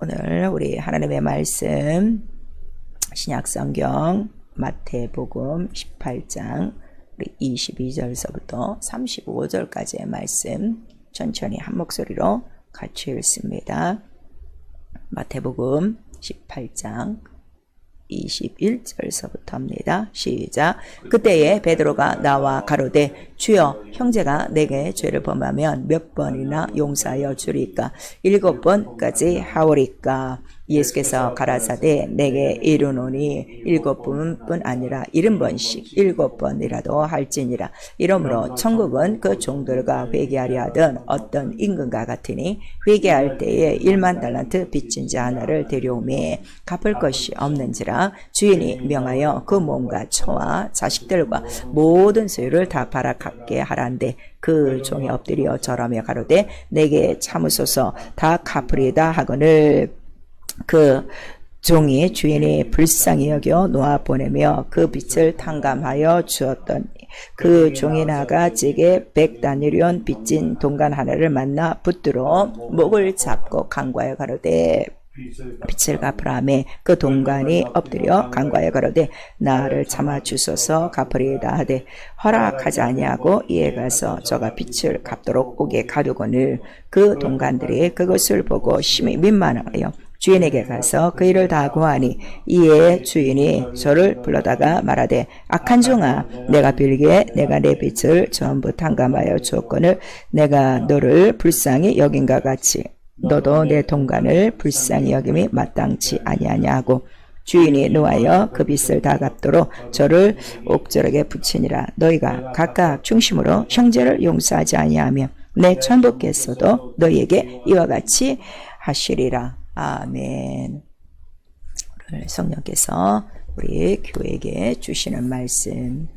오늘 우리 하나님의 말씀 신약성경 마태복음 18장 우리 22절서부터 35절까지의 말씀 천천히 한 목소리로 같이 읽습니다. 마태복음 18장 21절서부터 합니다. 시작. 그때에 베드로가 나와 가로되 주여 형제가 내게 죄를 범하면 몇 번이나 용서하여 주리까? 7번까지 하오리까? 예수께서 가라사대 내게 이르노니 7번뿐 아니라 70번씩 7번이라도 할지니라. 이러므로 천국은 그 종들과 회개하려 하던 어떤 임금과 같으니 회개할 때에 1만 달란트 빚진 자 하나를 데려오매 갚을 것이 없는지라. 주인이 명하여 그 몸과 처와 자식들과 모든 소유를 다 팔아 갚게 하란데 그 종이 엎드려 절하며 가로되 내게 참으소서 다 갚으리다 하거늘 그 종이 주인이 불쌍히 여겨 놓아 보내며 그 빚을 탕감하여 주었더니 그 종이 나가 제게 100다니련 빚진 동간 하나를 만나 붙들어 목을 잡고 간과하여 가로되 빚을 갚으라 하매 그 동간이 엎드려 간과하여 가로되 나를 참아 주소서 갚으리이다 하되 허락하지 아니하고 이에 가서 저가 빚을 갚도록 오게 가두거늘 그 동간들이 그것을 보고 심히 민망하여 주인에게 가서 그 일을 다 고하니 이에 주인이 저를 불러다가 말하되 악한 종아 내가 빌기에 내가 내 빚을 전부 탕감하여 주었거늘 내가 너를 불쌍히 여긴과 같이 너도 내 동간을 불쌍히 여김이 마땅치 아니하냐 하고 주인이 노하여 그 빚을 다 갚도록 저를 옥절하게 붙이니라. 너희가 각각 중심으로 형제를 용서하지 아니하며 내 천부께서도 너희에게 이와 같이 하시리라. 아멘. 오늘 성령께서 우리 교회에게 주시는 말씀,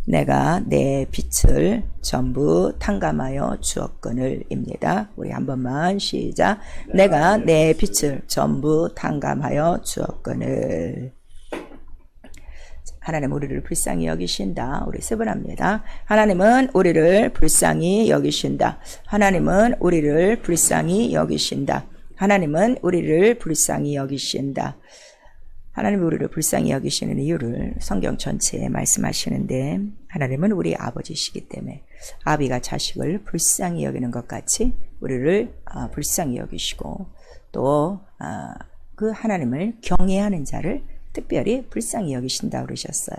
내가 내 빚을 전부 탕감하여 주었거늘 입니다. 우리 한 번만 시작. 내가 내 빚을 전부 탕감하여 주었거늘. 하나님 우리를 불쌍히 여기신다. 우리 세 번 합니다. 하나님은 우리를 불쌍히 여기신다. 하나님은 우리를 불쌍히 여기신다. 하나님은 우리를 불쌍히 여기신다. 하나님이 우리를 불쌍히 여기시는 이유를 성경 전체에 말씀하시는데, 하나님은 우리 아버지시기 때문에 아비가 자식을 불쌍히 여기는 것 같이 우리를 불쌍히 여기시고, 또 그 하나님을 경외하는 자를 특별히 불쌍히 여기신다 그러셨어요.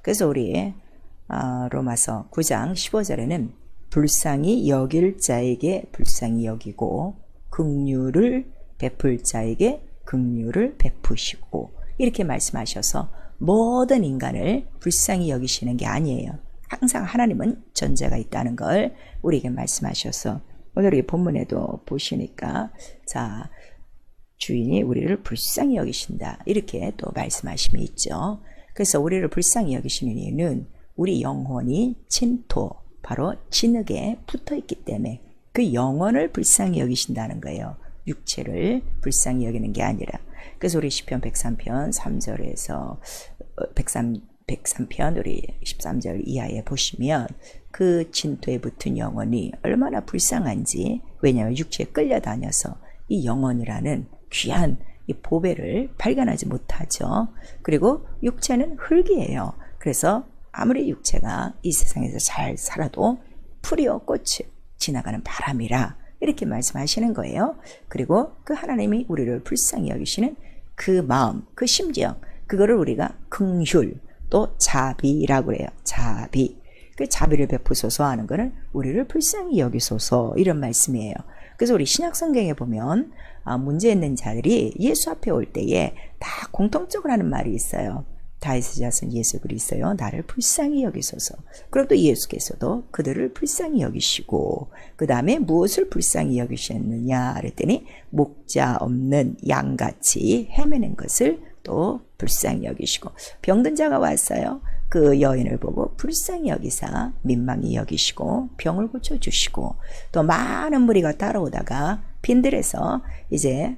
그래서 우리 로마서 9장 15절에는 불쌍히 여길 자에게 불쌍히 여기고 긍휼을 베풀 자에게 긍휼을 베푸시고, 이렇게 말씀하셔서 모든 인간을 불쌍히 여기시는 게 아니에요. 항상 하나님은 전제가 있다는 걸 우리에게 말씀하셔서, 오늘 이 본문에도 보시니까 자, 주인이 우리를 불쌍히 여기신다 이렇게 또 말씀하심이 있죠. 그래서 우리를 불쌍히 여기시는 이유는 우리 영혼이 진토, 바로 진흙에 붙어 있기 때문에 그 영혼을 불쌍히 여기신다는 거예요. 육체를 불쌍히 여기는 게 아니라. 그래서 우리 시편 103편 3절에서 103편 우리 13절 이하에 보시면 그 진토에 붙은 영혼이 얼마나 불쌍한지, 왜냐하면 육체에 끌려다녀서 이 영혼이라는 귀한 이 보배를 발견하지 못하죠. 그리고 육체는 흙이에요. 그래서 아무리 육체가 이 세상에서 잘 살아도 풀이요 꽃이 지나가는 바람이라 이렇게 말씀하시는 거예요. 그리고 그 하나님이 우리를 불쌍히 여기시는 그 마음, 그 심정, 그거를 우리가 긍휼, 또 자비라고 해요. 자비. 그 자비를 베푸소서 하는 거는 우리를 불쌍히 여기소서, 이런 말씀이에요. 그래서 우리 신약 성경에 보면 문제 있는 자들이 예수 앞에 올 때에 다 공통적으로 하는 말이 있어요. 다윗의 자손 예수 그리스도여 나를 불쌍히 여기소서. 그리고 또 예수께서도 그들을 불쌍히 여기시고, 그 다음에 무엇을 불쌍히 여기셨느냐 그랬더니 목자 없는 양같이 헤매는 것을 또 불쌍히 여기시고, 병든 자가 왔어요. 그 여인을 보고 불쌍히 여기사 민망히 여기시고 병을 고쳐주시고, 또 많은 무리가 따라오다가 빈들에서 이제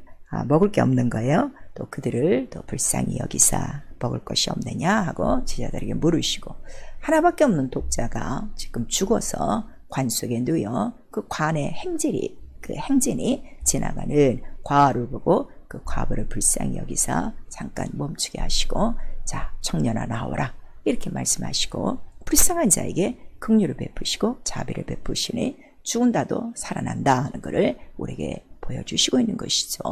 먹을 게 없는 거예요. 또 그들을 또 불쌍히 여기사 먹을 것이 없느냐 하고 제자들에게 물으시고, 하나밖에 없는 독자가 지금 죽어서 관 속에 누여 그 관의 행진이 지나가는 과를 보고 그 과부를 불쌍히 여기사 잠깐 멈추게 하시고 자 청년아 나오라 이렇게 말씀하시고 불쌍한 자에게 긍휼을 베푸시고 자비를 베푸시니 죽은다도 살아난다 하는 것을 우리에게 보여주시고 있는 것이죠.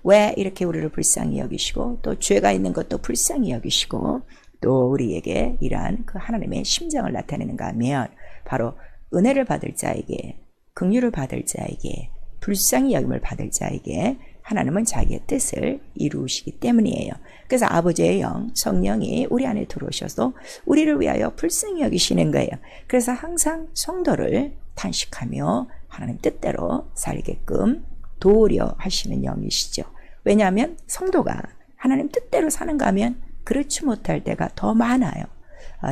왜 이렇게 우리를 불쌍히 여기시고 또 죄가 있는 것도 불쌍히 여기시고 또 우리에게 이러한 그 하나님의 심정을 나타내는가 하면 바로 은혜를 받을 자에게 긍휼을 받을 자에게 불쌍히 여김을 받을 자에게 하나님은 자기의 뜻을 이루시기 때문이에요. 그래서 아버지의 영, 성령이 우리 안에 들어오셔서 우리를 위하여 불쌍히 여기시는 거예요. 그래서 항상 성도를 탄식하며 하나님 뜻대로 살게끔 도우려 하시는 영이시죠. 왜냐하면 성도가 하나님 뜻대로 사는가 하면 그렇지 못할 때가 더 많아요.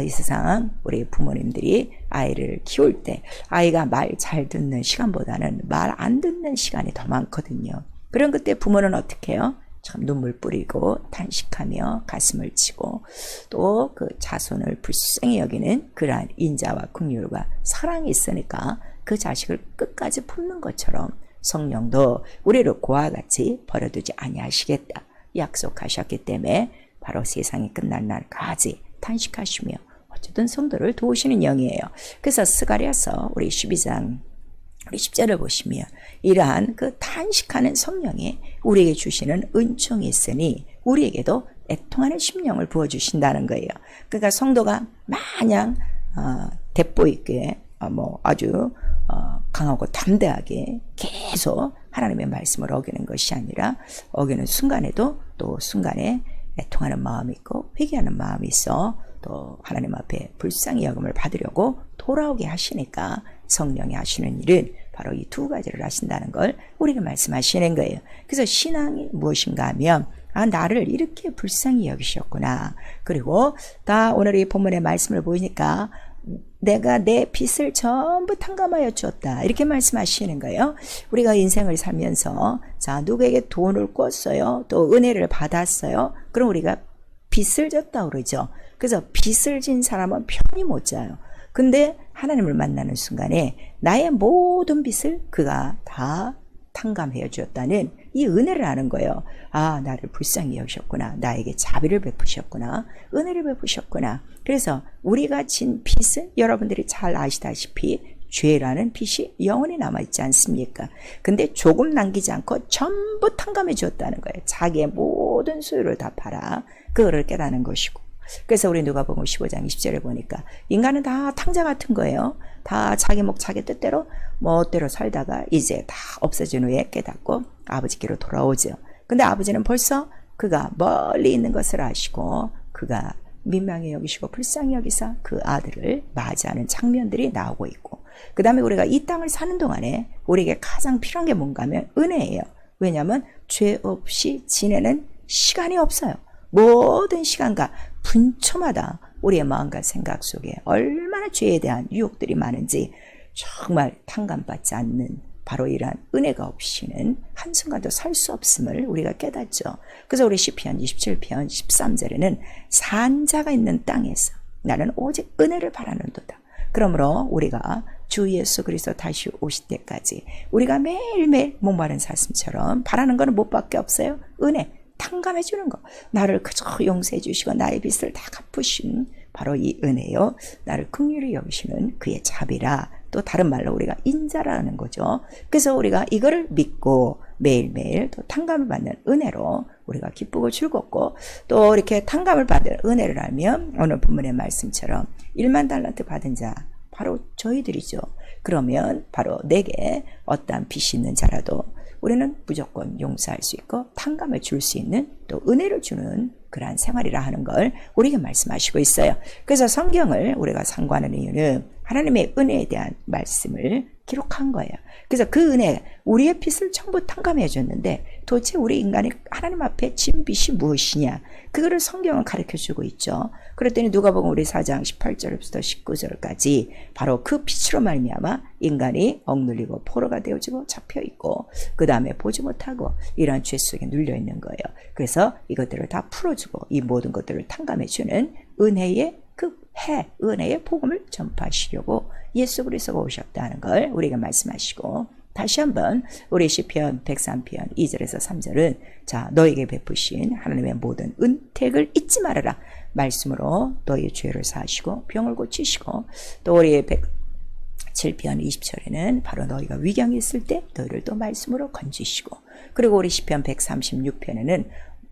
이 세상 우리 부모님들이 아이를 키울 때 아이가 말 잘 듣는 시간보다는 말 안 듣는 시간이 더 많거든요. 그런 그때 부모는 어떻게 해요? 참 눈물 뿌리고 탄식하며 가슴을 치고 또 그 자손을 불쌍히 여기는 그러한 인자와 긍휼과 사랑이 있으니까 그 자식을 끝까지 품는 것처럼 성령도 우리를 고와 같이 버려두지 아니하시겠다 약속하셨기 때문에 바로 세상이 끝날 날까지 탄식하시며 어쨌든 성도를 도우시는 영이에요. 그래서 스가랴서 우리 12장 우리 10절을 보시면 이러한 그 탄식하는 성령이 우리에게 주시는 은총이 있으니 우리에게도 애통하는 심령을 부어주신다는 거예요. 그러니까 성도가 마냥 대포 있게 아주 강하고 담대하게 계속 하나님의 말씀을 어기는 것이 아니라 어기는 순간에도 또 순간에 애통하는 마음이 있고 회개하는 마음이 있어 또 하나님 앞에 불쌍히 여김을 받으려고 돌아오게 하시니까 성령이 하시는 일은 바로 이 두 가지를 하신다는 걸 우리에게 말씀하시는 거예요. 그래서 신앙이 무엇인가 하면 나를 이렇게 불쌍히 여기셨구나. 그리고 다 오늘 이 본문의 말씀을 보니까 내가 내 빚을 전부 탕감하여 주었다 이렇게 말씀하시는 거예요. 우리가 인생을 살면서 자 누구에게 돈을 꿨어요 또 은혜를 받았어요 그럼 우리가 빚을 졌다 그러죠. 그래서 빚을 진 사람은 편히 못 자요. 근데 하나님을 만나는 순간에 나의 모든 빚을 그가 다 탕감해 주었다는 이 은혜를 아는 거예요. 나를 불쌍히 여기셨구나. 나에게 자비를 베푸셨구나. 은혜를 베푸셨구나. 그래서 우리가 진 빚은 여러분들이 잘 아시다시피 죄라는 빚이 영원히 남아있지 않습니까? 근데 조금 남기지 않고 전부 탕감해 주었다는 거예요. 자기의 모든 소유를 다 팔아 그거를 깨닫는 것이고 그래서 우리 누가복음 15장 20절에 보니까 인간은 다 탕자 같은 거예요. 다 자기 목 자기 뜻대로 멋대로 살다가 이제 다 없어진 후에 깨닫고 아버지께로 돌아오죠. 근데 아버지는 벌써 그가 멀리 있는 것을 아시고 그가 민망히 여기시고 불쌍히 여기사 그 아들을 맞이하는 장면들이 나오고 있고 그 다음에 우리가 이 땅을 사는 동안에 우리에게 가장 필요한 게 뭔가 하면 은혜예요. 왜냐하면 죄 없이 지내는 시간이 없어요. 모든 시간과 분초마다 우리의 마음과 생각 속에 얼마나 죄에 대한 유혹들이 많은지 정말 탕감받지 않는 바로 이러한 은혜가 없이는 한순간도 살 수 없음을 우리가 깨닫죠. 그래서 우리 시편 27편 13절에는 산자가 있는 땅에서 나는 오직 은혜를 바라는도다. 그러므로 우리가 주 예수 그리스도 다시 오실 때까지 우리가 매일매일 목마른 사슴처럼 바라는 것은 무엇밖에 없어요? 은혜. 탕감해 주는 거. 나를 그저 용서해 주시고 나의 빚을 다 갚으신 바로 이 은혜요. 나를 긍휼히 여기시는 그의 자비라. 또 다른 말로 우리가 인자라는 거죠. 그래서 우리가 이거를 믿고 매일매일 또 탕감을 받는 은혜로 우리가 기쁘고 즐겁고 또 이렇게 탕감을 받을 은혜를 알면 오늘 본문의 말씀처럼 1만 달란트 받은 자 바로 저희들이죠. 그러면 바로 내게 어떠한 빚이 있는 자라도 우리는 무조건 용서할 수 있고 탕감을 줄 수 있는 또 은혜를 주는 그러한 생활이라 하는 걸 우리에게 말씀하시고 있어요. 그래서 성경을 우리가 상고하는 이유는 하나님의 은혜에 대한 말씀을 기록한 거예요. 그래서 그 은혜, 우리의 빚을 전부 탕감해 줬는데 도대체 우리 인간이 하나님 앞에 진 빚이 무엇이냐? 그거를 성경은 가르쳐주고 있죠. 그랬더니 누가복음 우리 4장 18절부터 19절까지 바로 그 빚으로 말미암아 인간이 억눌리고 포로가 되어지고 잡혀있고 그 다음에 보지 못하고 이러한 죄 속에 눌려있는 거예요. 그래서 이것들을 다 풀어주고 이 모든 것들을 탕감해주는 은혜의 은혜의 복음을 전파하시려고 예수 그리스도가 오셨다는 걸 우리가 말씀하시고 다시 한번 우리 시편 103편 2절에서 3절은 자, 너에게 베푸신 하나님의 모든 은택을 잊지 말아라. 말씀으로 너의 죄를 사하시고 병을 고치시고, 또 우리 7편 20절에는 바로 너희가 위경에 있을 때 너희를 또 말씀으로 건지시고, 그리고 우리 시편 136편에는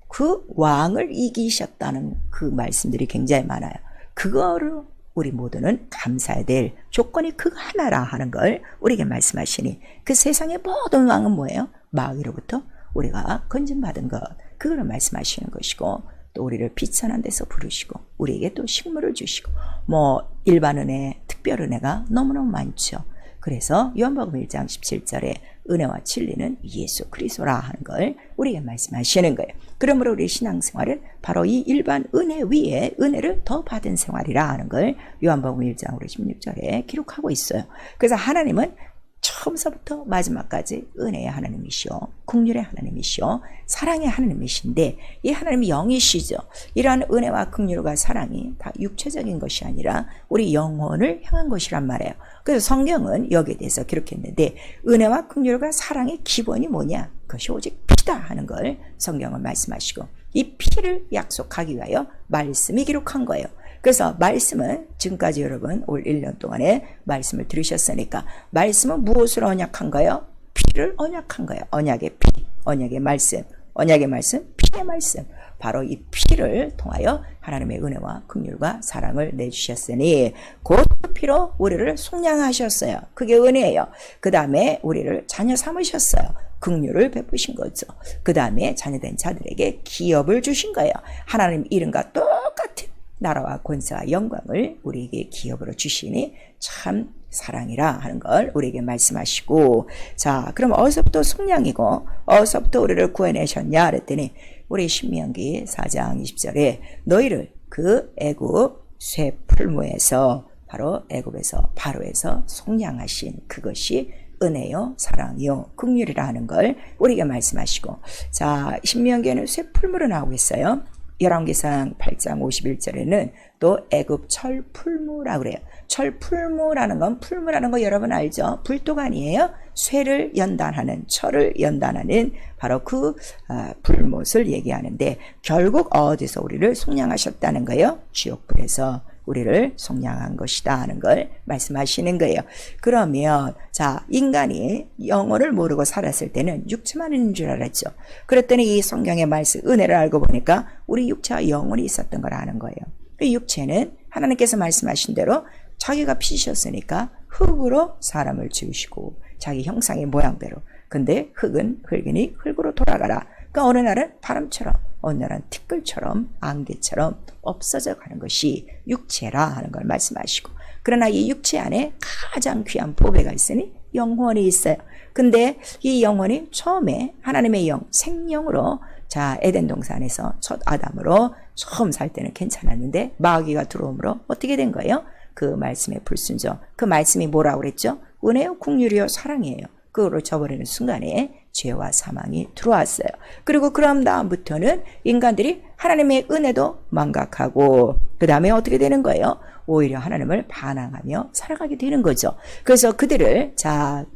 그 왕을 이기셨다는 그 말씀들이 굉장히 많아요. 그거를 우리 모두는 감사해야 될 조건이 그 하나라 하는 걸 우리에게 말씀하시니, 그 세상의 모든 왕은 뭐예요? 마귀로부터 우리가 건진받은 것, 그거를 말씀하시는 것이고, 또 우리를 비천한 데서 부르시고 우리에게 또 식물을 주시고, 뭐 일반 은혜, 특별 은혜가 너무너무 많죠. 그래서 요한복음 1장 17절에 은혜와 진리는 예수 그리스도라 하는 걸 우리에게 말씀하시는 거예요. 그러므로 우리 신앙생활은 바로 이 일반 은혜 위에 은혜를 더 받은 생활이라 하는 걸 요한복음 1장 16절에 기록하고 있어요. 그래서 하나님은 처음서부터 마지막까지 은혜의 하나님이시오, 긍휼의 하나님이시오, 사랑의 하나님이신데, 이 하나님이 영이시죠. 이러한 은혜와 긍휼과 사랑이 다 육체적인 것이 아니라 우리 영혼을 향한 것이란 말이에요. 그래서 성경은 여기에 대해서 기록했는데, 은혜와 긍휼과 사랑의 기본이 뭐냐? 그것이 오직 피다 하는 걸 성경은 말씀하시고, 이 피를 약속하기 위하여 말씀이 기록한 거예요. 그래서 말씀은 지금까지 여러분 올 1년 동안에 말씀을 들으셨으니까, 말씀은 무엇을 언약한가요? 피를 언약한 거예요. 언약의 피, 언약의 말씀, 언약의 말씀, 피의 말씀. 바로 이 피를 통하여 하나님의 은혜와 긍휼과 사랑을 내주셨으니 곧 그 피로 우리를 속량하셨어요. 그게 은혜예요. 그 다음에 우리를 자녀 삼으셨어요. 긍휼을 베푸신 거죠. 그 다음에 자녀된 자들에게 기업을 주신 거예요. 하나님 이름과 똑같은 나라와 권세와 영광을 우리에게 기업으로 주시니 참 사랑이라 하는 걸 우리에게 말씀하시고, 자, 그럼 어디서부터 속량이고 어디서부터 우리를 구해내셨냐 그랬더니 우리 신명기 4장 20절에 너희를 그 애굽 쇠풀무에서, 바로 애굽에서 바로에서 속량하신 그것이 은혜요 사랑이요 긍휼이라 하는 걸 우리에게 말씀하시고, 자, 신명기에는 쇠풀무로 나오고 있어요. 열왕기상 8장 51절에는 또 애굽 철풀무라고 그래요. 철풀무라는 건, 풀무라는 거 여러분 알죠? 불도가 아니에요. 쇠를 연단하는, 철을 연단하는 바로 그 불못을 얘기하는데, 결국 어디서 우리를 속량하셨다는 거예요? 지옥불에서 우리를 속량한 것이다 하는 걸 말씀하시는 거예요. 그러면 자, 인간이 영혼을 모르고 살았을 때는 육체만 있는 줄 알았죠. 그랬더니 이 성경의 말씀, 은혜를 알고 보니까 우리 육체와 영혼이 있었던 걸 아는 거예요. 이 육체는 하나님께서 말씀하신 대로 자기가 피셨으니까 흙으로 사람을 지으시고 자기 형상의 모양대로. 근데 흙은 흙이니 흙으로 돌아가라. 그러니까 어느 날은 바람처럼, 어느 날은 티끌처럼, 안개처럼 없어져 가는 것이 육체라 하는 걸 말씀하시고, 그러나 이 육체 안에 가장 귀한 보배가 있으니 영혼이 있어요. 근데 이 영혼이 처음에 하나님의 영, 생명으로, 자, 에덴 동산에서 첫 아담으로 처음 살 때는 괜찮았는데 마귀가 들어오므로 어떻게 된 거예요? 그 말씀에 불순종. 그 말씀이 뭐라고 그랬죠? 은혜요 긍휼이요 사랑이에요. 그거를 저버리는 순간에 죄와 사망이 들어왔어요. 그리고 그런 다음부터는 인간들이 하나님의 은혜도 망각하고, 그 다음에 어떻게 되는 거예요? 오히려 하나님을 반항하며 살아가게 되는 거죠. 그래서 그들을, 자,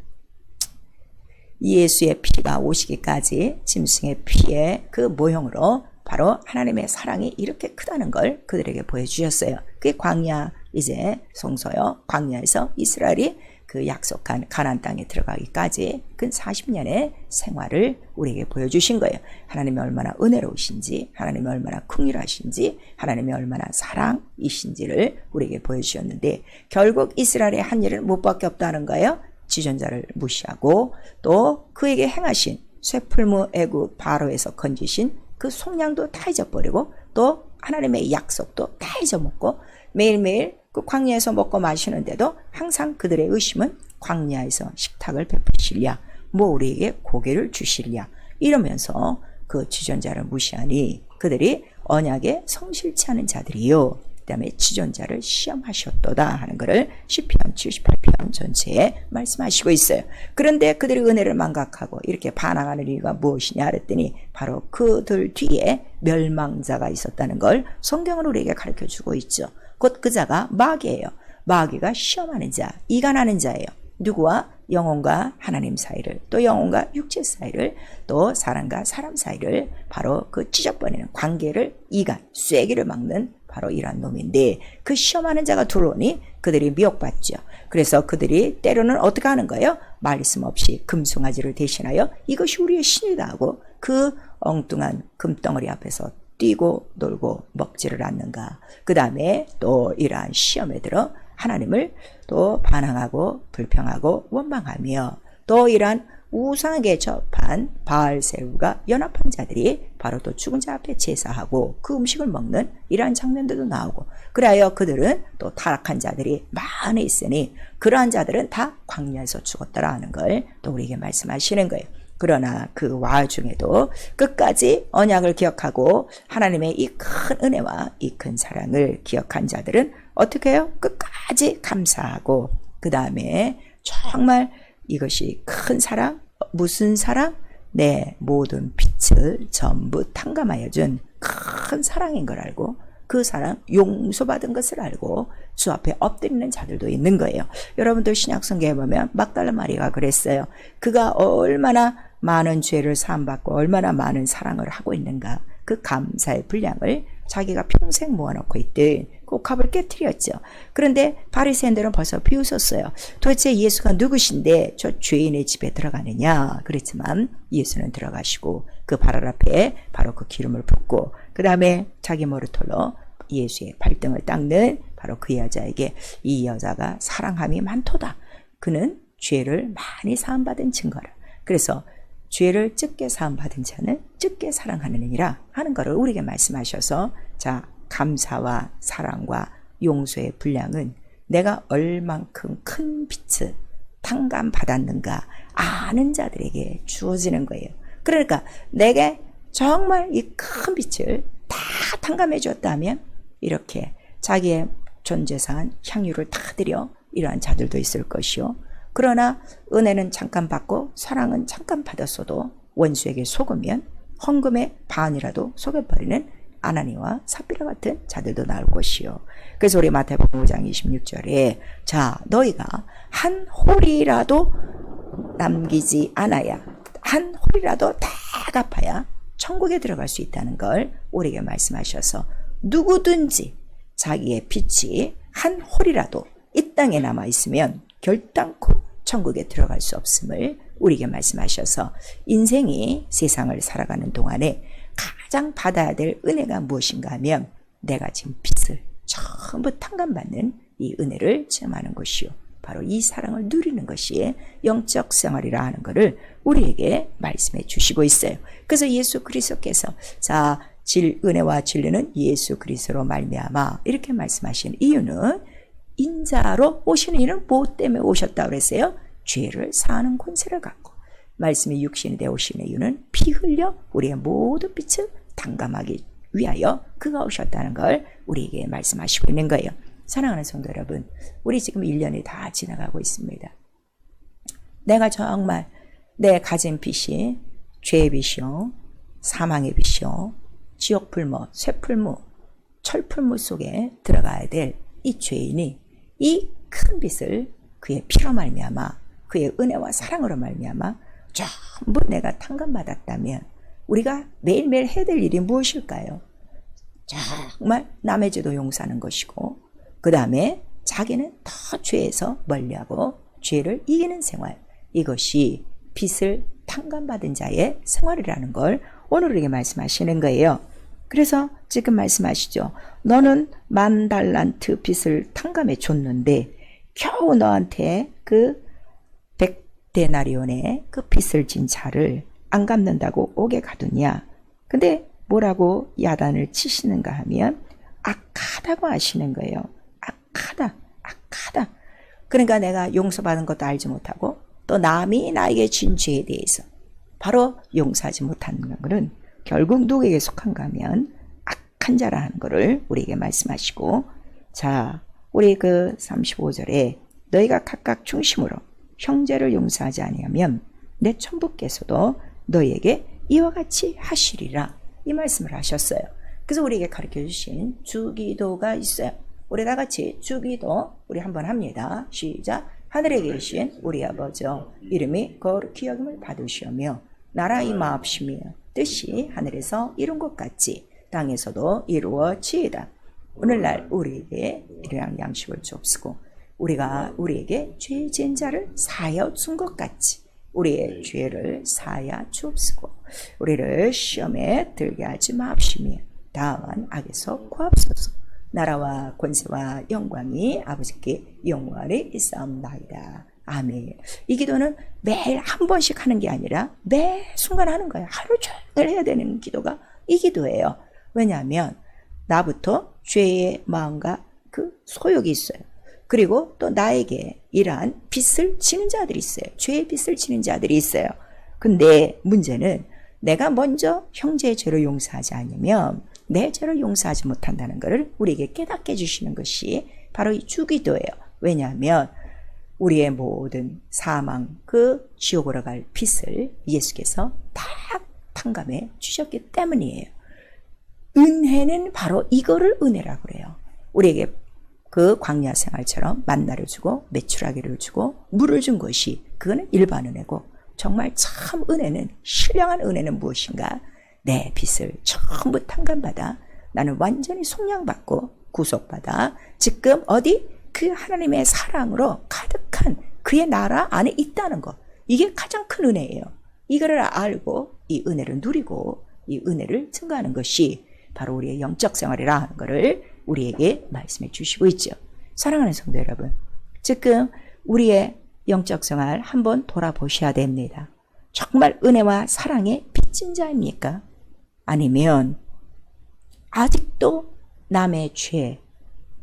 예수의 피가 오시기까지 짐승의 피의 그 모형으로 바로 하나님의 사랑이 이렇게 크다는 걸 그들에게 보여주셨어요. 그게 광야, 이제 성소요, 광야에서 이스라엘이 그 약속한 가나안 땅에 들어가기까지 그 40년의 생활을 우리에게 보여주신 거예요. 하나님이 얼마나 은혜로우신지, 하나님이 얼마나 긍휼하신지, 하나님이 얼마나 사랑이신지를 우리에게 보여주셨는데, 결국 이스라엘의 한 일은 못 밖에 없다는 거예요. 지존자를 무시하고 또 그에게 행하신 쇠풀무 애굽 바로에서 건지신 그 속량도 다 잊어버리고, 또 하나님의 약속도 다 잊어먹고, 매일매일 그 광야에서 먹고 마시는데도 항상 그들의 의심은 광야에서 식탁을 베푸시랴, 뭐 우리에게 고개를 주시랴, 이러면서 그 지존자를 무시하니 그들이 언약에 성실치 않은 자들이요, 그 다음에 지존자를 시험하셨도다 하는 것을 시편 78편 전체에 말씀하시고 있어요. 그런데 그들이 은혜를 망각하고 이렇게 반항하는 이유가 무엇이냐 그랬더니 바로 그들 뒤에 멸망자가 있었다는 걸 성경은 우리에게 가르쳐주고 있죠. 곧 그 자가 마귀예요. 마귀가 시험하는 자, 이간하는 자예요. 누구와? 영혼과 하나님 사이를, 또 영혼과 육체 사이를, 또 사람과 사람 사이를, 바로 그 찢어버리는 관계를, 이간, 쐐기를 막는 바로 이러한 놈인데, 그 시험하는 자가 들어오니 그들이 미혹받죠. 그래서 그들이 때로는 어떻게 하는 거예요? 말씀 없이 금송아지를 대신하여 이것이 우리의 신이다 하고 그 엉뚱한 금덩어리 앞에서 뛰고 놀고 먹지를 않는가. 그 다음에 또 이러한 시험에 들어 하나님을 또 반항하고 불평하고 원망하며, 또 이러한 우상에게 접한 바알세울과 연합한 자들이 바로 또 죽은 자 앞에 제사하고 그 음식을 먹는 이러한 장면들도 나오고, 그래야 그들은 또 타락한 자들이 많이 있으니 그러한 자들은 다 광야에서 죽었더라 하는 걸 또 우리에게 말씀하시는 거예요. 그러나 그 와중에도 끝까지 언약을 기억하고 하나님의 이 큰 은혜와 이 큰 사랑을 기억한 자들은 어떻게 해요? 끝까지 감사하고, 그 다음에 정말 이것이 큰 사랑, 무슨 사랑? 내 모든 빛을 전부 탕감하여 준 큰 사랑인 걸 알고, 그 사랑 용서받은 것을 알고 주 앞에 엎드리는 자들도 있는 거예요. 여러분들 신약성경에 보면 막달라 마리아가 그랬어요. 그가 얼마나 많은 죄를 사함받고 얼마나 많은 사랑을 하고 있는가. 그 감사의 분량을 자기가 평생 모아놓고 있던 그 컵을 깨뜨렸죠. 그런데 바리새인들은 벌써 비웃었어요. 도대체 예수가 누구신데 저 죄인의 집에 들어가느냐. 그랬지만 예수는 들어가시고 그 발 앞에 바로 그 기름을 붓고, 그 다음에 자기 머리털로 예수의 발등을 닦는 바로 그 여자에게 이 여자가 사랑함이 많도다. 그는 죄를 많이 사함받은 증거라. 그래서 죄를 적게 사함받은 자는 적게 사랑하느니라 하는 것을 우리에게 말씀하셔서, 자, 감사와 사랑과 용서의 분량은 내가 얼만큼 큰 빛을 탕감받았는가 아는 자들에게 주어지는 거예요. 그러니까 내게 정말 이 큰 빛을 다 탕감해 줬다면 이렇게 자기의 전 재산 향유를 다 드려 이러한 자들도 있을 것이요. 그러나 은혜는 잠깐 받고 사랑은 잠깐 받았어도 원수에게 속으면 헌금의 반이라도 속여버리는 아나니와 삽비라 같은 자들도 나올 것이요. 그래서 우리 마태복음 5장 26절에 자, 너희가 한 홀이라도 남기지 않아야, 한 홀이라도 다 갚아야 천국에 들어갈 수 있다는 걸 우리에게 말씀하셔서, 누구든지 자기의 빛이 한 홀이라도 이 땅에 남아 있으면 결단코 천국에 들어갈 수 없음을 우리에게 말씀하셔서, 인생이 세상을 살아가는 동안에 가장 받아야 될 은혜가 무엇인가 하면 내가 지금 빛을 전부 탕감받는 이 은혜를 체험하는 것이요, 바로 이 사랑을 누리는 것이 영적 생활이라 하는 것을 우리에게 말씀해 주시고 있어요. 그래서 예수 그리스도께서 자, 은혜와 진리는 예수 그리스도로 말미암아 이렇게 말씀하시는 이유는, 인자로 오시는 이는 무엇 때문에 오셨다고 그랬어요? 죄를 사하는 권세를 갖고, 말씀이 육신이 되어 오시는 이유는 피 흘려 우리의 모든 빛을 탕감하기 위하여 그가 오셨다는 걸 우리에게 말씀하시고 있는 거예요. 사랑하는 성도 여러분, 우리 지금 1년이 다 지나가고 있습니다. 내가 정말 내 가진 빛이 죄의 빛이요, 사망의 빛이요, 지옥불모, 쇠불무, 철불무 속에 들어가야 될 이 죄인이 이 큰 빛을 그의 피로 말미암아, 그의 은혜와 사랑으로 말미암아 전부 내가 탕감받았다면 우리가 매일매일 해야 될 일이 무엇일까요? 정말 남의 죄도 용서하는 것이고, 그 다음에 자기는 더 죄에서 멀리하고 죄를 이기는 생활, 이것이 빛을 탕감받은 자의 생활이라는 걸 오늘 우리에게 말씀하시는 거예요. 그래서 지금 말씀하시죠. 너는 10,000달란트 빚을 탕감해 줬는데 겨우 너한테 그 100데나리온의 그 빚을 진 자를 안 갚는다고 옥에 가두냐. 근데 뭐라고 야단을 치시는가 하면 악하다고 하시는 거예요. 악하다. 그러니까 내가 용서받은 것도 알지 못하고 또 남이 나에게 진 죄에 대해서 바로 용서하지 못하는 것은 결국 누구에게 속한가 하면 악한 자라는 것을 우리에게 말씀하시고, 자, 우리 그 35절에 너희가 각각 중심으로 형제를 용서하지 아니하면 내 천부께서도 너희에게 이와 같이 하시리라, 이 말씀을 하셨어요. 그래서 우리에게 가르쳐 주신 주기도가 있어요. 우리 다 같이 주기도 우리 한번 합니다. 시작. 하늘에 계신 우리 아버지여 이름이 거룩히 여김을 받으시오며 나라 임하옵시며 뜻이 하늘에서 이룬 것 같이 땅에서도 이루어지이다. 오늘날 우리에게 일용할 양식을 주옵시고 우리가 우리에게 죄 지은 자를 사하여 준 것 같이 우리의 죄를 사하여 주옵시고 우리를 시험에 들게 하지 마옵시며 다만 악에서 구하옵소서. 나라와 권세와 영광이 아버지께 영원히 있사옵나이다. 아멘. 이 기도는 매일 한 번씩 하는 게 아니라 매 순간 하는 거예요. 하루 종일 해야 되는 기도가 이 기도예요. 왜냐하면 나부터 죄의 마음과 그 소욕이 있어요. 그리고 또 나에게 이러한 빚을 지는 자들이 있어요. 죄의 빚을 지는 자들이 있어요. 근데 문제는 내가 먼저 형제의 죄를 용서하지 않으면 내 죄를 용서하지 못한다는 것을 우리에게 깨닫게 해주시는 것이 바로 이 주기도예요. 왜냐하면 우리의 모든 사망, 그 지옥으로 갈 빚을 예수께서 다 탕감해 주셨기 때문이에요. 은혜는 바로 이거를 은혜라고 그래요. 우리에게 그 광야 생활처럼 만나를 주고 메추라기를 주고 물을 준 것이 그거는 일반 은혜고 정말 참 은혜는 신령한 은혜는 무엇인가? 내 빚을 전부 탕감받아 나는 완전히 속량받고 구속받아 지금 어디? 그 하나님의 사랑으로 가득한 그의 나라 안에 있다는 것. 이게 가장 큰 은혜예요. 이거를 알고 이 은혜를 누리고 이 은혜를 증거하는 것이 바로 우리의 영적 생활이라 하는 것을 우리에게 말씀해 주시고 있죠. 사랑하는 성도 여러분, 지금 우리의 영적 생활 한번 돌아보셔야 됩니다. 정말 은혜와 사랑의 빚진 자입니까? 아니면 아직도 남의 죄,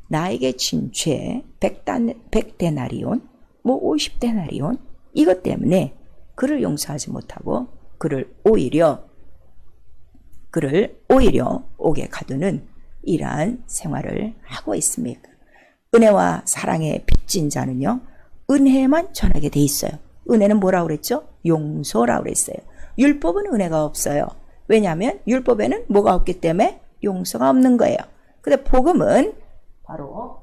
나에게 진 죄, 100데나리온, 50데나리온 이것 때문에 그를 용서하지 못하고 그를 오히려 옥에 가두는 이러한 생활을 하고 있습니까? 은혜와 사랑의 빚진 자는요, 은혜만 전하게 돼 있어요. 은혜는 뭐라고 그랬죠? 용서라고 그랬어요. 율법은 은혜가 없어요. 왜냐하면 율법에는 뭐가 없기 때문에 용서가 없는 거예요. 근데 복음은 바로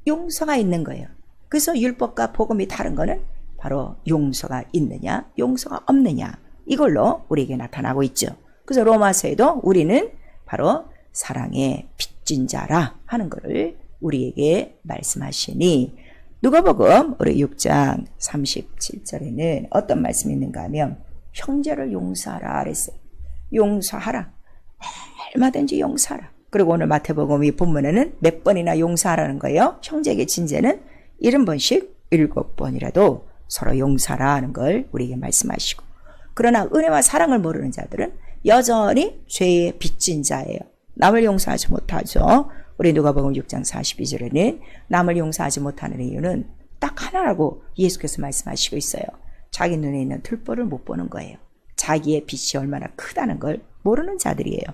용서가 있는 거예요. 그래서 율법과 복음이 다른 거는 바로 용서가 있느냐, 용서가 없느냐 이걸로 우리에게 나타나고 있죠. 그래서 로마서에도 우리는 바로 사랑의 빚진 자라 하는 것을 우리에게 말씀하시니 누가복음 우리 6장 37절에는 어떤 말씀이 있는가 하면 형제를 용서하라 그랬어요. 용서하라. 얼마든지 용서하라. 그리고 오늘 마태복음 이 본문에는 몇 번이나 용서하라는 거예요. 형제에게 진 죄는 70번씩 7번이라도 서로 용서하라 하는 걸 우리에게 말씀하시고, 그러나 은혜와 사랑을 모르는 자들은 여전히 죄의 빚진 자예요. 남을 용서하지 못하죠. 우리 누가복음 6장 42절에는 남을 용서하지 못하는 이유는 딱 하나라고 예수께서 말씀하시고 있어요. 자기 눈에 있는 들보를 못 보는 거예요. 자기의 빚이 얼마나 크다는 걸 모르는 자들이에요.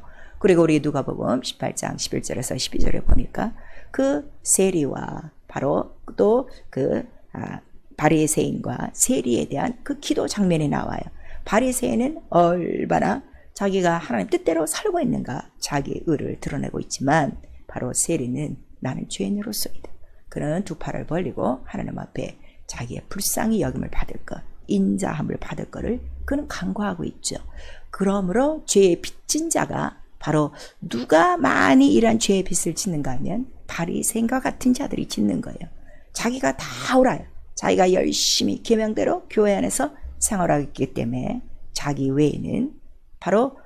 그리고 우리 누가복음 18장 11절에서 12절에 보니까 그 세리와 바로 또 그 바리새인과 세리에 대한 그 기도 장면이 나와요. 바리새인은 얼마나 자기가 하나님 뜻대로 살고 있는가 자기의 의를 드러내고 있지만 바로 세리는 나는 죄인으로서이다. 그는 두 팔을 벌리고 하나님 앞에 자기의 불쌍히 여김을 받을 것, 인자함을 받을 것을 그는 간구하고 있죠. 그러므로 죄의 빚진 자가 바로 누가 많이 이런 죄의 빚을 짓는가 하면 바리새인과 같은 자들이 짓는 거예요. 자기가 다 알아요. 자기가 열심히 계명대로 교회 안에서 생활하고 있기 때문에 자기 외에는 바로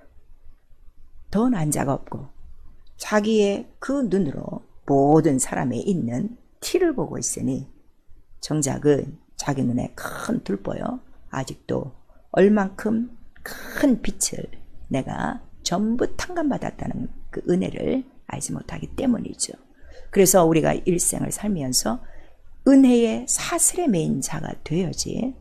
더 난 자가 없고 자기의 그 눈으로 모든 사람에 있는 티를 보고 있으니 정작은 자기 눈에 큰 들보여 아직도 얼만큼 큰 빛을 내가 전부 탕감받았다는 그 은혜를 알지 못하기 때문이죠. 그래서 우리가 일생을 살면서 은혜의 사슬에 매인 자가 되어야지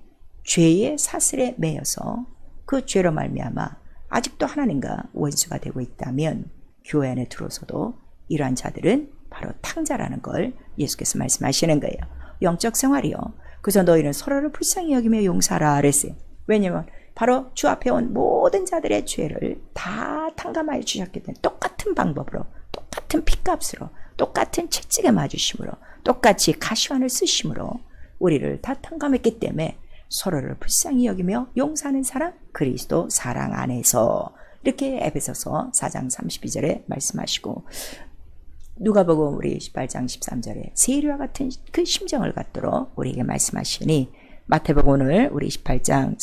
죄의 사슬에 매여서 그 죄로 말미암아 아직도 하나님과 원수가 되고 있다면 교회 안에 들어서도 이러한 자들은 바로 탕자라는 걸 예수께서 말씀하시는 거예요. 영적 생활이요. 그래서 너희는 서로를 불쌍히 여기며 용서하라 그랬어요. 왜냐하면 바로 주 앞에 온 모든 자들의 죄를 다 탕감하여 주셨기 때문에 똑같은 방법으로, 똑같은 핏값으로, 똑같은 채찍에 맞으심으로, 똑같이 가시관을 쓰심으로 우리를 다 탕감했기 때문에 서로를 불쌍히 여기며 용서하는 사람, 그리스도 사랑 안에서, 이렇게 에베소서 4장 32절에 말씀하시고, 누가복음 우리 18장 13절에 세리와 같은 그 심정을 갖도록 우리에게 말씀하시니, 마태복음 오늘 우리 18장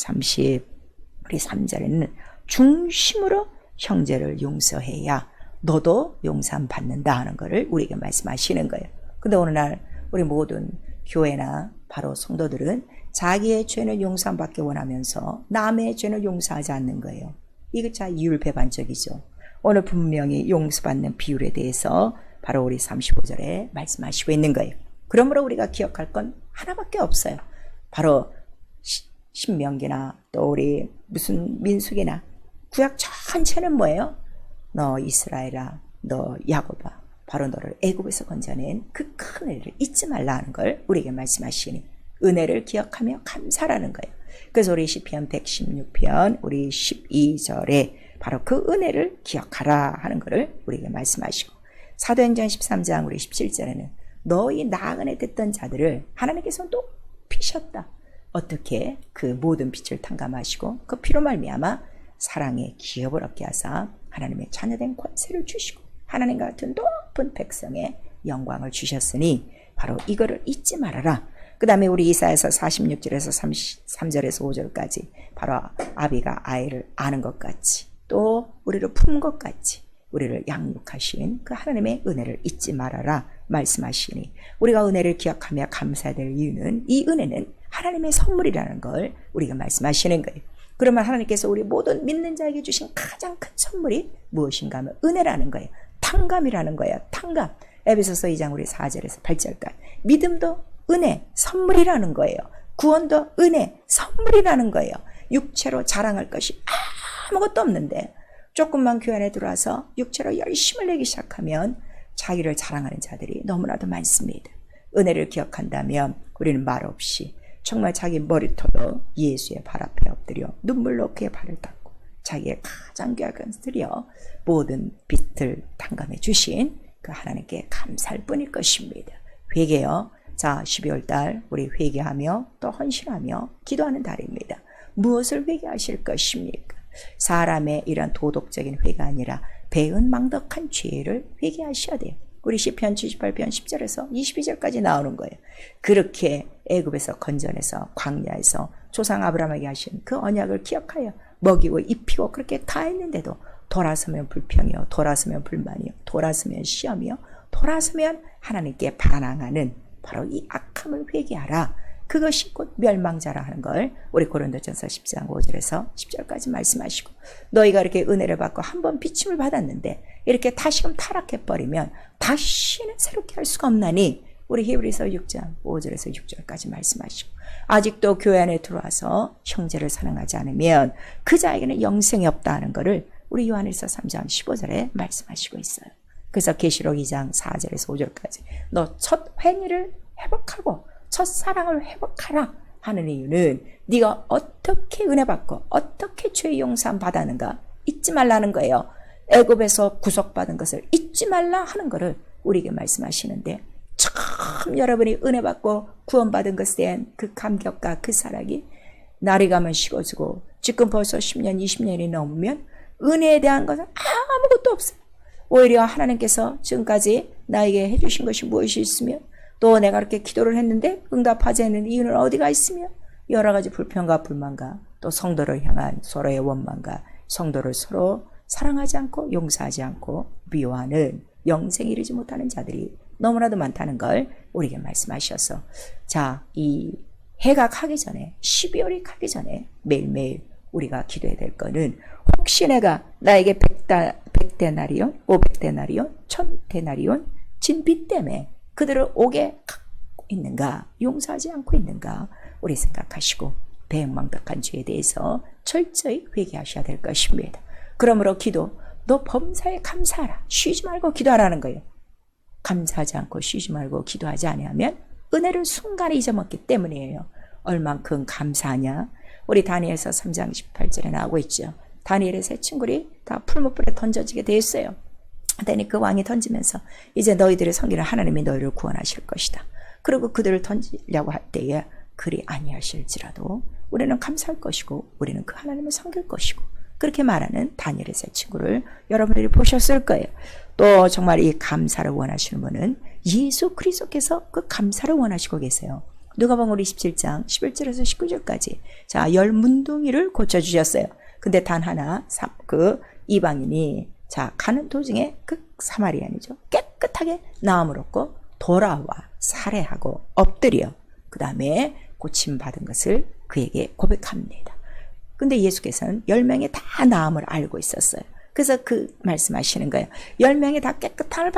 33절에는 중심으로 형제를 용서해야 너도 용서함 받는다 하는 것을 우리에게 말씀하시는 거예요. 근데 오늘날 우리 모든 교회나 바로 성도들은 자기의 죄는 용서함 받기 원하면서 남의 죄는 용서하지 않는 거예요. 이거 자 이율배반적이죠. 오늘 분명히 용서받는 비율에 대해서 바로 우리 35절에 말씀하시고 있는 거예요. 그러므로 우리가 기억할 건 하나밖에 없어요. 바로 신명기나 또 우리 무슨 민수기나 구약 전체는 뭐예요? 너 이스라엘아, 너 야곱아, 바로 너를 애굽에서 건져낸 그 큰 은혜를 잊지 말라는 걸 우리에게 말씀하시니, 은혜를 기억하며 감사라는 거예요. 그래서 우리 시편 116편 우리 12절에 바로 그 은혜를 기억하라 하는 것을 우리에게 말씀하시고, 사도행전 13장 우리 17절에는 너희 나그네 됐던 자들을 하나님께서 높이셨다. 어떻게? 그 모든 빛을 탕감하시고 그 피로 말미암아 사랑의 기업을 얻게 하사 하나님의 자녀된 권세를 주시고 하나님과 같은 높은 백성의 영광을 주셨으니 바로 이거를 잊지 말아라. 그 다음에 우리 이사야서 46절에서 33절에서 5절까지 바로 아비가 아이를 아는 것 같이 또 우리를 품 것 같이 우리를 양육하신 그 하나님의 은혜를 잊지 말아라 말씀하시니, 우리가 은혜를 기억하며 감사해야 될 이유는 이 은혜는 하나님의 선물이라는 걸 우리가 말씀하시는 거예요. 그러면 하나님께서 우리 모든 믿는 자에게 주신 가장 큰 선물이 무엇인가 하면 은혜라는 거예요. 탕감이라는 거예요. 탕감. 에베소서 2장 우리 4절에서 8절까지. 믿음도 은혜, 선물이라는 거예요. 구원도 은혜, 선물이라는 거예요. 육체로 자랑할 것이 아무것도 없는데 조금만 교회 안에 들어와서 육체로 열심을 내기 시작하면 자기를 자랑하는 자들이 너무나도 많습니다. 은혜를 기억한다면 우리는 말 없이 정말 자기 머리털로 예수의 발 앞에 엎드려 눈물로 그의 발을 닦고 자기의 가장 귀한 것을 드려 모든 빛을 탕감해 주신 그 하나님께 감사할 뿐일 것입니다. 회개요. 자, 12월 달 우리 회개하며 또 헌신하며 기도하는 달입니다. 무엇을 회개하실 것입니까? 사람의 이런 도덕적인 회개가 아니라 배은망덕한 죄를 회개하셔야 돼요. 우리 시편 78편 10절에서 22절까지 나오는 거예요. 그렇게 애굽에서 건져내서 광야에서 조상 아브라함에게 하신 그 언약을 기억하여 먹이고 입히고 그렇게 다 했는데도 돌아서면 불평이요, 돌아서면 불만이요, 돌아서면 시험이요, 돌아서면 하나님께 반항하는 바로 이 악함을 회개하라. 그것이 곧 멸망자라 하는 걸 우리 고린도전서 10장 5절에서 10절까지 말씀하시고, 너희가 이렇게 은혜를 받고 한번 비침을 받았는데 이렇게 다시금 타락해버리면 다시는 새롭게 할 수가 없나니 우리 히브리서 6장 5절에서 6절까지 말씀하시고, 아직도 교회 안에 들어와서 형제를 사랑하지 않으면 그 자에게는 영생이 없다는 것을 우리 요한일서 3장 15절에 말씀하시고 있어요. 그래서 계시록 2장 4절에서 5절까지 너 첫 행위를 회복하고 첫 사랑을 회복하라 하는 이유는 네가 어떻게 은혜 받고 어떻게 죄의 용서함 받았는가 잊지 말라는 거예요. 애굽에서 구속받은 것을 잊지 말라 하는 것을 우리에게 말씀하시는데, 참 여러분이 은혜 받고 구원받은 것에 대한 그 감격과 그 사랑이 날이 가면 식어지고 지금 벌써 10년 20년이 넘으면 은혜에 대한 것은 아무것도 없어요. 오히려 하나님께서 지금까지 나에게 해주신 것이 무엇이 있으며 또 내가 그렇게 기도를 했는데 응답하지 않는 이유는 어디가 있으며 여러 가지 불평과 불만과 또 성도를 향한 서로의 원망과 성도를 서로 사랑하지 않고 용서하지 않고 미워하는 영생에 이르지 못하는 자들이 너무나도 많다는 걸 우리에게 말씀하셔서, 자, 이 해가 가기 전에 12월이 가기 전에 매일매일 우리가 기도해야 될 거는, 혹시 내가 나에게 100데나리온, 500데나리온, 1000데나리온 진 빚 때문에 그들을 오게 갖고 있는가, 용서하지 않고 있는가 우리 생각하시고 배은망덕한 죄에 대해서 철저히 회개하셔야 될 것입니다. 그러므로 기도, 너 범사에 감사하라. 쉬지 말고 기도하라는 거예요. 감사하지 않고 쉬지 말고 기도하지 아니하면 은혜를 순간에 잊어먹기 때문이에요. 얼만큼 감사하냐? 우리 다니엘서 3장 18절에 나오고 있죠. 다니엘의 세 친구들이 다 풀무불에 던져지게 되었어요. 하더니 그 왕이 던지면서 이제 너희들의 성기는 하나님이 너희를 구원하실 것이다. 그리고 그들을 던지려고 할 때에 그리 아니하실지라도 우리는 감사할 것이고 우리는 그 하나님을 섬길 것이고 그렇게 말하는 다니엘의 세 친구를 여러분들이 보셨을 거예요. 또 정말 이 감사를 원하시는 분은 예수 그리스도께서 그 감사를 원하시고 계세요. 누가복음 27장 11절에서 19절까지 자, 10문둥이를 고쳐주셨어요. 근데 단 하나 그 이방인이 자 가는 도중에 그 사마리아인이죠. 깨끗하게 나음을 얻고 돌아와 살해하고 엎드려 그 다음에 고침받은 것을 그에게 고백합니다. 근데 예수께서는 10명이 다 나음을 알고 있었어요. 그래서 그 말씀하시는 거예요. 10명이 다 깨끗함을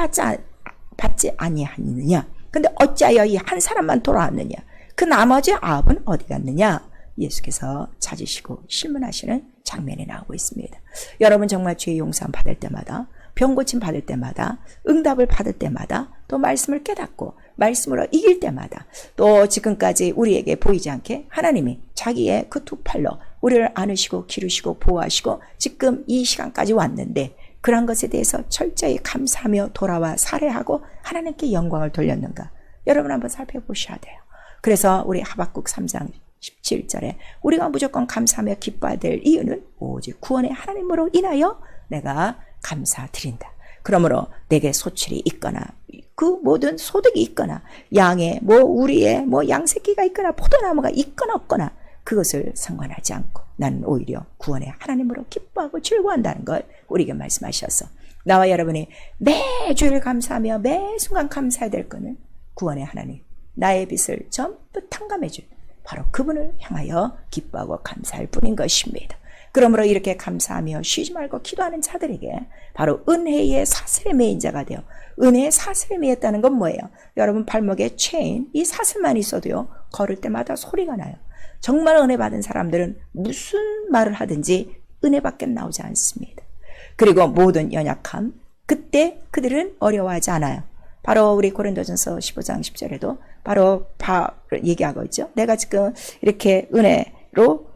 받지 아니하느냐. 근데 어찌하여 이 한 사람만 돌아왔느냐. 그 나머지 9은 어디 갔느냐. 예수께서 찾으시고 실문하시는 장면이 나오고 있습니다. 여러분 정말 죄의 용서 받을 때마다 병 고침 받을 때마다 응답을 받을 때마다 또 말씀을 깨닫고 말씀으로 이길 때마다 또 지금까지 우리에게 보이지 않게 하나님이 자기의 그 두 팔로 우리를 안으시고 기르시고 보호하시고 지금 이 시간까지 왔는데 그런 것에 대해서 철저히 감사하며 돌아와 살해하고 하나님께 영광을 돌렸는가 여러분 한번 살펴보셔야 돼요. 그래서 우리 하박국 3장 17절에 우리가 무조건 감사하며 기뻐야 될 이유는 오직 구원의 하나님으로 인하여 내가 감사드린다. 그러므로 내게 소출이 있거나 그 모든 소득이 있거나 양의 우리의 양새끼가 있거나 포도나무가 있거나 없거나 그것을 상관하지 않고 나는 오히려 구원의 하나님으로 기뻐하고 즐거워한다는 걸 우리에게 말씀하셔서 나와 여러분이 매주일 감사하며 매 순간 감사해야 될 것은 구원의 하나님 나의 빚을 전부 탕감해 준 바로 그분을 향하여 기뻐하고 감사할 뿐인 것입니다. 그러므로 이렇게 감사하며 쉬지 말고 기도하는 자들에게 바로 은혜의 사슬에 매인 자가 되어 은혜의 사슬에 매였다는 건 뭐예요? 여러분 발목에 체인 이 사슬만 있어도요 걸을 때마다 소리가 나요. 정말 은혜 받은 사람들은 무슨 말을 하든지 은혜밖에 나오지 않습니다. 그리고 모든 연약함 그때 그들은 어려워하지 않아요. 바로 우리 고린도전서 15장 10절에도 바로 얘기하고 있죠. 내가 지금 이렇게 은혜로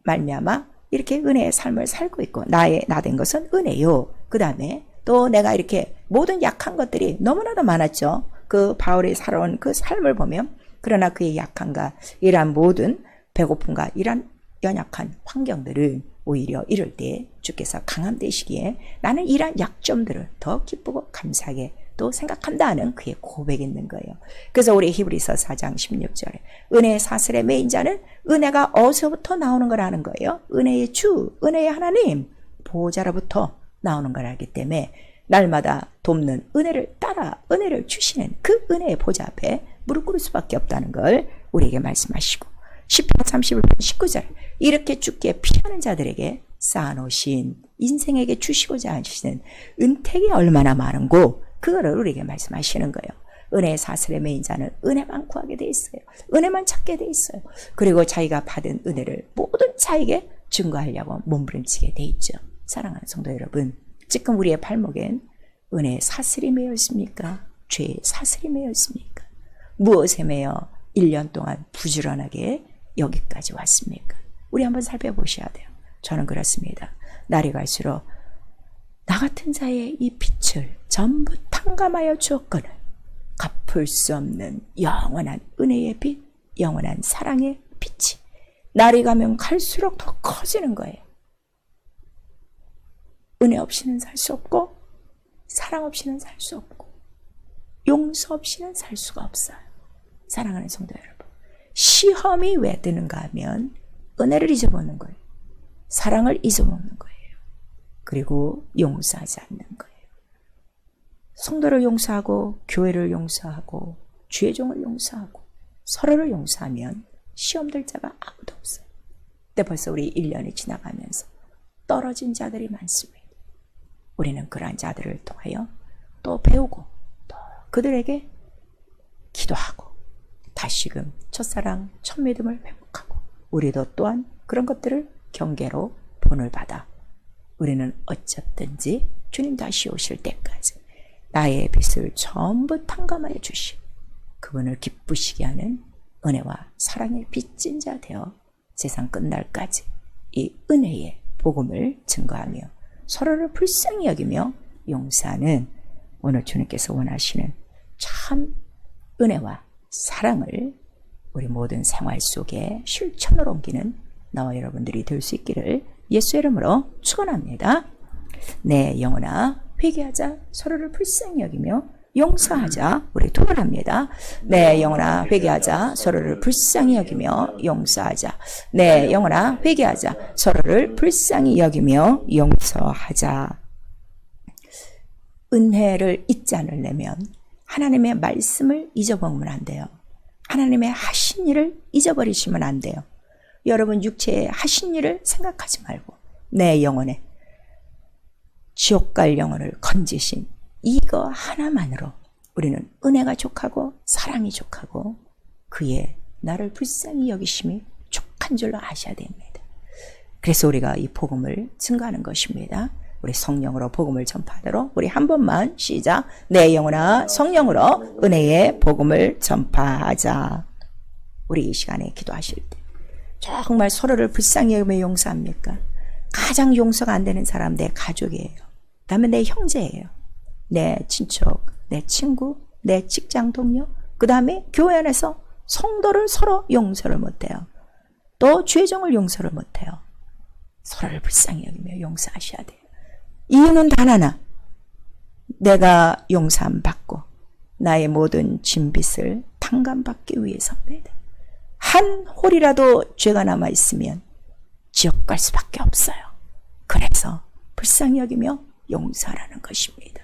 말미암아 이렇게 은혜의 삶을 살고 있고 나 된 것은 은혜요. 그 다음에 또 내가 이렇게 모든 약한 것들이 너무나도 많았죠. 그 바울이 살아온 그 삶을 보면 그러나 그의 약함과 이러한 모든 배고픔과 이러한 연약한 환경들을 오히려 이럴 때 주께서 강함 되시기에 나는 이러한 약점들을 더 기쁘고 감사하게 또 생각한다는 그의 고백이 있는 거예요. 그래서 우리 히브리서 4장 16절에 은혜의 사슬에 매인 자는 은혜가 어디서부터 나오는 걸 아는 거예요. 은혜의 주, 은혜의 하나님 보호자로부터 나오는 걸 알기 때문에 날마다 돕는 은혜를 따라 은혜를 주시는 그 은혜의 보좌 앞에 무릎 꿇을 수밖에 없다는 걸 우리에게 말씀하시고 10편 31편 19절 이렇게 죽게 피하는 자들에게 쌓아놓으신 인생에게 주시고자 하시는 은택이 얼마나 많은고 그거를 우리에게 말씀하시는 거예요. 은혜의 사슬에 매인 자는 은혜만 구하게 돼 있어요. 은혜만 찾게 돼 있어요. 그리고 자기가 받은 은혜를 모든 자에게 증거하려고 몸부림치게 돼 있죠. 사랑하는 성도 여러분, 지금 우리의 발목엔 은혜의 사슬이 매여 있습니까? 죄의 사슬이 매여 있습니까? 무엇에 매여 1년 동안 부지런하게 여기까지 왔습니까? 우리 한번 살펴보셔야 돼요. 저는 그렇습니다. 날이 갈수록 나 같은 자의 이 빛을 전부 탕감하여 주었거늘 갚을 수 없는 영원한 은혜의 빛, 영원한 사랑의 빛이 날이 가면 갈수록 더 커지는 거예요. 은혜 없이는 살 수 없고 사랑 없이는 살 수 없고 용서 없이는 살 수가 없어요. 사랑하는 성도 여러분, 시험이 왜 드는가 하면 은혜를 잊어버리는 거예요. 사랑을 잊어먹는 거예요. 그리고 용서하지 않는 거예요. 성도를 용서하고 교회를 용서하고 주의 종을 용서하고 서로를 용서하면 시험 들 자가 아무도 없어요. 근데 벌써 우리 1년이 지나가면서 떨어진 자들이 많습니다. 우리는 그러한 자들을 통하여 또 배우고 또 그들에게 기도하고 다시금 첫사랑 첫믿음을 회복하고 우리도 또한 그런 것들을 경계로 본을 받아 우리는 어쨌든지 주님 다시 오실 때까지 나의 빚을 전부 탕감하여 주시고 그분을 기쁘시게 하는 은혜와 사랑의 빚진 자 되어 세상 끝날까지 이 은혜의 복음을 증거하며 서로를 불쌍히 여기며 용서는 오늘 주님께서 원하시는 참 은혜와 사랑을 우리 모든 생활 속에 실천으로 옮기는 나와 여러분들이 될 수 있기를 예수의 이름으로 축원합니다. 내 영혼아 회개하자. 서로를 불쌍히 여기며 용서하자. 우리 통화합니다. 내 영혼아 회개하자. 서로를 불쌍히 여기며 용서하자. 내 영혼아 회개하자. 서로를 불쌍히 여기며 용서하자. 은혜를 잊지 않으려면 하나님의 말씀을 잊어버리면 안 돼요. 하나님의 하신 일을 잊어버리시면 안 돼요. 여러분 육체에 하신 일을 생각하지 말고 내 영혼에 지옥 갈 영혼을 건지신 이거 하나만으로 우리는 은혜가 족하고 사랑이 족하고 그의 나를 불쌍히 여기심이 족한 줄로 아셔야 됩니다. 그래서 우리가 이 복음을 증거하는 것입니다. 우리 성령으로 복음을 전파하도록 우리 한 번만 시작. 내 영혼아 성령으로 은혜의 복음을 전파하자. 우리 이 시간에 기도하실 때 정말 서로를 불쌍히 여기며 용서합니까? 가장 용서가 안 되는 사람 내 가족이에요. 그다음에 내 형제예요. 내 친척, 내 친구, 내 직장 동료, 그 다음에 교회 안에서 성도를 서로 용서를 못해요. 또 죄정을 용서를 못해요. 서로를 불쌍히 여기며 용서하셔야 돼요. 이유는 단 하나. 내가 용서함 받고 나의 모든 진빚을 탕감받기 위해서입니다. 한 홀이라도 죄가 남아있으면 지옥 갈 수밖에 없어요. 그래서 불쌍히 여기며 용서하라는 것입니다.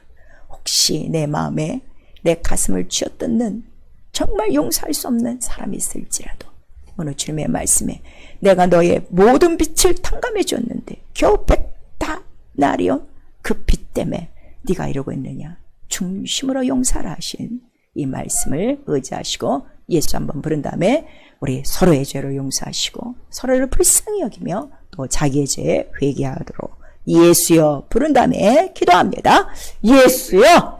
혹시 내 마음에 내 가슴을 쥐어뜯는 정말 용서할 수 없는 사람이 있을지라도 오늘 주님의 말씀에 내가 너의 모든 빚을 탕감해 줬는데 겨우 100다나리온 그 빚 때문에 네가 이러고 있느냐. 중심으로 용서하라 하신 이 말씀을 의지하시고 예수 한번 부른 다음에 우리 서로의 죄를 용서하시고 서로를 불쌍히 여기며 또 자기의 죄에 회개하도록 예수여 부른 다음에 기도합니다. 예수여